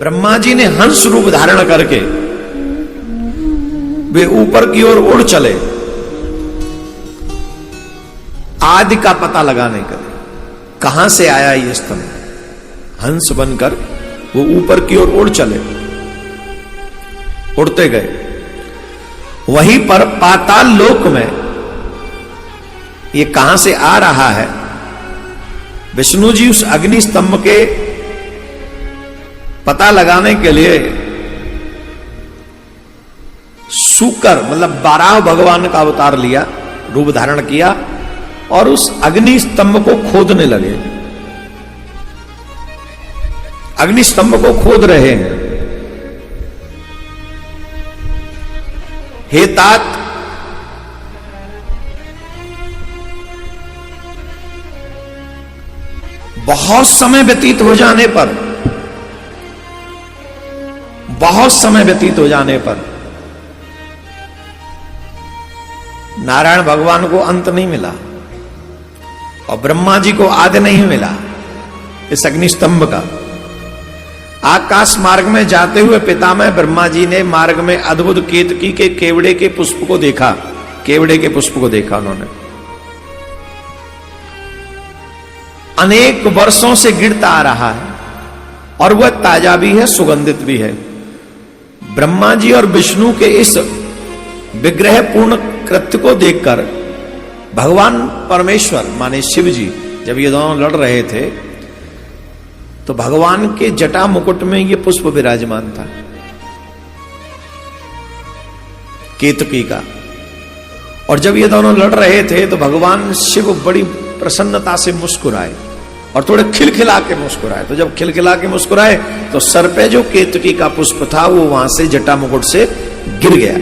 ब्रह्मा जी ने हंस रूप धारण करके वे ऊपर की ओर उड़ चले आदि का पता लगाने के लिए। कहां से आया ये स्तंभ? हंस बनकर वो ऊपर की ओर उड़ चले, उड़ते गए। वहीं पर पाताल लोक में ये कहां से आ रहा है, विष्णु जी उस अग्नि स्तंभ के पता लगाने के लिए सूकर मतलब बारह भगवान का अवतार लिया, रूप धारण किया और उस अग्नि स्तंभ को खोदने लगे। अग्नि स्तंभ को खोद रहे हैं। हे तात, बहुत समय व्यतीत हो जाने पर, बहुत समय व्यतीत हो जाने पर नारायण भगवान को अंत नहीं मिला और ब्रह्मा जी को आदि नहीं मिला इस अग्नि स्तंभ का। आकाश मार्ग में जाते हुए पितामह ब्रह्मा जी ने मार्ग में अद्भुत केतकी के केवड़े के पुष्प को देखा। केवड़े के पुष्प को देखा उन्होंने, अनेक वर्षों से गिरता आ रहा है और वह ताजा भी है, सुगंधित भी है। ब्रह्मा जी और विष्णु के इस विग्रह पूर्ण कृत्य को देखकर भगवान परमेश्वर माने शिव जी जब ये दोनों लड़ रहे थे तो भगवान के जटा मुकुट में ये पुष्प विराजमान था केतकी का। और जब ये दोनों लड़ रहे थे तो भगवान शिव बड़ी प्रसन्नता से मुस्कुराए और थोड़े खिलखिला के मुस्कुराए। तो जब खिलखिला के मुस्कुराए तो सर पे जो केतकी का पुष्प था वो वहां से जटा मुकुट से गिर गया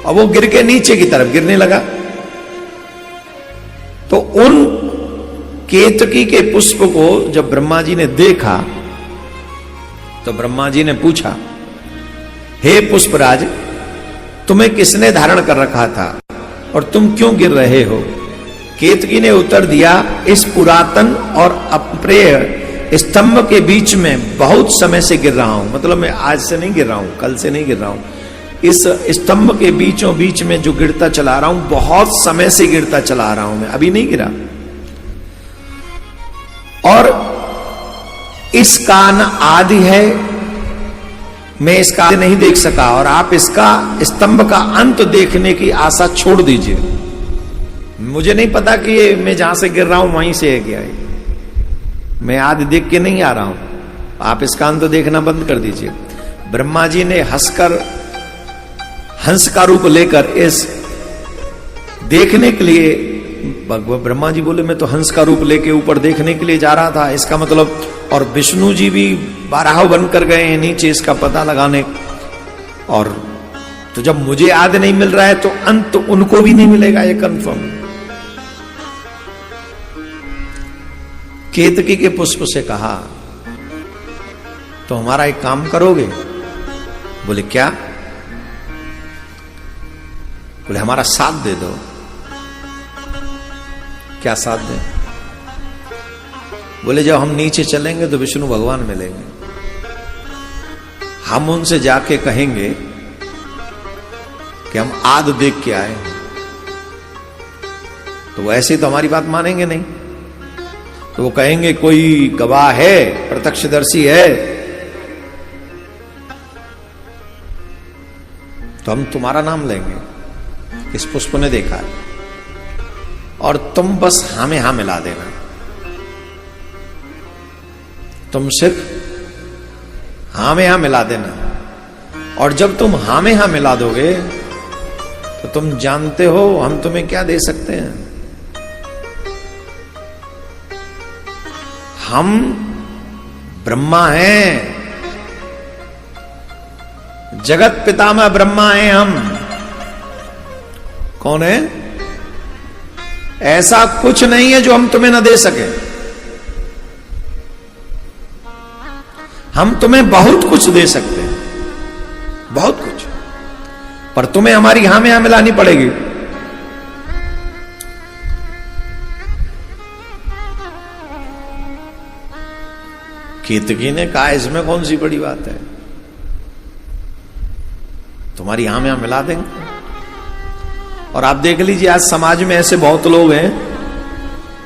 और वो गिर के नीचे की तरफ गिरने लगा। तो उन केतकी के पुष्प को जब ब्रह्मा जी ने देखा तो ब्रह्मा जी ने पूछा, हे पुष्पराज, तुम्हें किसने धारण कर रखा था और तुम क्यों गिर रहे हो? केतकी ने उत्तर दिया, इस पुरातन और अप्रिय स्तंभ के बीच में बहुत समय से गिर रहा हूं। मतलब मैं आज से नहीं गिर रहा हूं, कल से नहीं गिर रहा हूं। इस स्तंभ के बीचों बीच में जो गिरता चला रहा हूं, बहुत समय से गिरता चला रहा हूं, मैं अभी नहीं गिरा। और इसका न आदि है, मैं इसका आदि नहीं देख सका और आप इसका स्तंभ का अंत देखने की आशा छोड़ दीजिए। मुझे नहीं पता कि ये मैं जहां से गिर रहा हूं वहीं से है क्या है, मैं आदि देख के नहीं आ रहा हूं, आप इसका अंत देखना बंद कर दीजिए। ब्रह्मा जी ने हंसकर हंस का रूप लेकर इस देखने के लिए, ब्रह्मा जी बोले मैं तो हंस का रूप लेके ऊपर देखने के लिए जा रहा था, इसका मतलब, और विष्णु जी भी बारह बनकर गए हैं नीचे इसका पता लगाने। और तो जब मुझे आदि नहीं मिल रहा है तो अंत उनको भी नहीं मिलेगा, ये कंफर्म। केतकी के पुष्प से कहा, तो हमारा एक काम करोगे? बोले क्या? बोले हमारा साथ दे दो। क्या साथ दें? बोले जब हम नीचे चलेंगे तो विष्णु भगवान मिलेंगे, हम उनसे जाके कहेंगे कि हम आदि देख के आए, तो वैसे तो हमारी बात मानेंगे नहीं। तो वो कहेंगे कोई गवाह है, प्रत्यक्षदर्शी है, तो हम तुम्हारा नाम लेंगे, इस पुष्प ने देखा है, और तुम बस हाँ में हाँ मिला देना। तुम सिर्फ हाँ में हाँ मिला देना, और जब तुम हाँ में हाँ मिला दोगे तो तुम जानते हो हम तुम्हें क्या दे सकते हैं। हम ब्रह्मा हैं, जगत पितामह ब्रह्मा हैं हम। कौन है? ऐसा कुछ नहीं है जो हम तुम्हें न दे सके। हम तुम्हें बहुत कुछ दे सकते हैं, बहुत कुछ, पर तुम्हें हमारी हां में हां मिलानी पड़ेगी। केतकी ने कहा इसमें कौन सी बड़ी बात है, तुम्हारी यहां में यहां मिला देंगे। और आप देख लीजिए आज समाज में ऐसे बहुत लोग हैं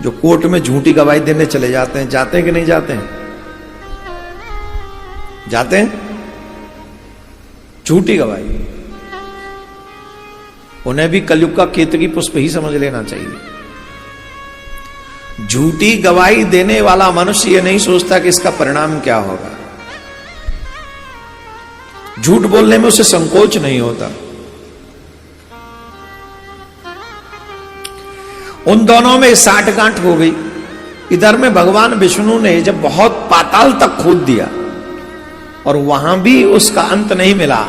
जो कोर्ट में झूठी गवाही देने चले जाते हैं। जाते हैं कि नहीं जाते हैं? जाते हैं झूठी गवाही। उन्हें भी कलयुग का केतकी पुष्प ही समझ लेना चाहिए। झूठी गवाही देने वाला मनुष्य यह नहीं सोचता कि इसका परिणाम क्या होगा। झूठ बोलने में उसे संकोच नहीं होता। उन दोनों में साठगांठ हो गई। इधर में भगवान विष्णु ने जब बहुत पाताल तक खोद दिया और वहां भी उसका अंत नहीं मिला,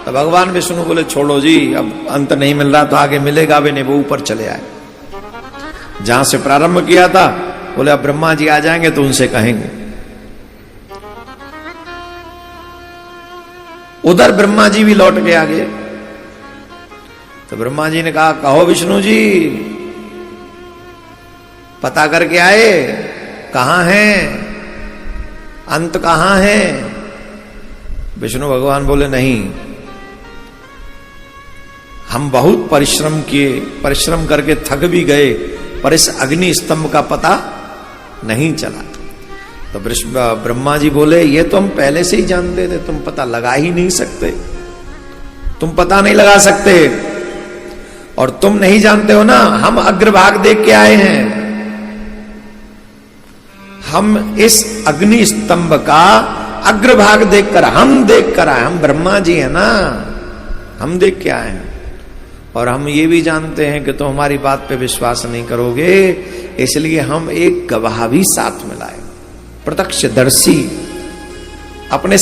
तो भगवान विष्णु बोले छोड़ो जी, अब अंत नहीं मिल रहा तो आगे मिलेगा भी नहीं। वो ऊपर चले आए जहां से प्रारंभ किया था। बोले अब ब्रह्मा जी आ जाएंगे तो उनसे कहेंगे। उधर ब्रह्मा जी भी लौट के आ गए। तो ब्रह्मा जी ने कहा कहो विष्णु जी, पता करके आए कहां है, अंत कहां है? विष्णु भगवान बोले नहीं, हम बहुत परिश्रम किए, परिश्रम करके थक भी गए, पर इस अग्नि स्तंभ का पता नहीं चला। तो ब्रह्मा जी बोले ये तो हम पहले से ही जानते थे, तुम पता लगा ही नहीं सकते, तुम पता नहीं लगा सकते। और तुम नहीं जानते हो ना, हम अग्रभाग देख के आए हैं। हम इस अग्नि स्तंभ का अग्रभाग देखकर, हम देख कर आए, हम ब्रह्मा जी है ना, हम देख के आए हैं। और हम ये भी जानते हैं कि तुम हमारी बात पे विश्वास नहीं करोगे, इसलिए हम एक गवाह भी साथ में लाए, प्रत्यक्षदर्शी अपने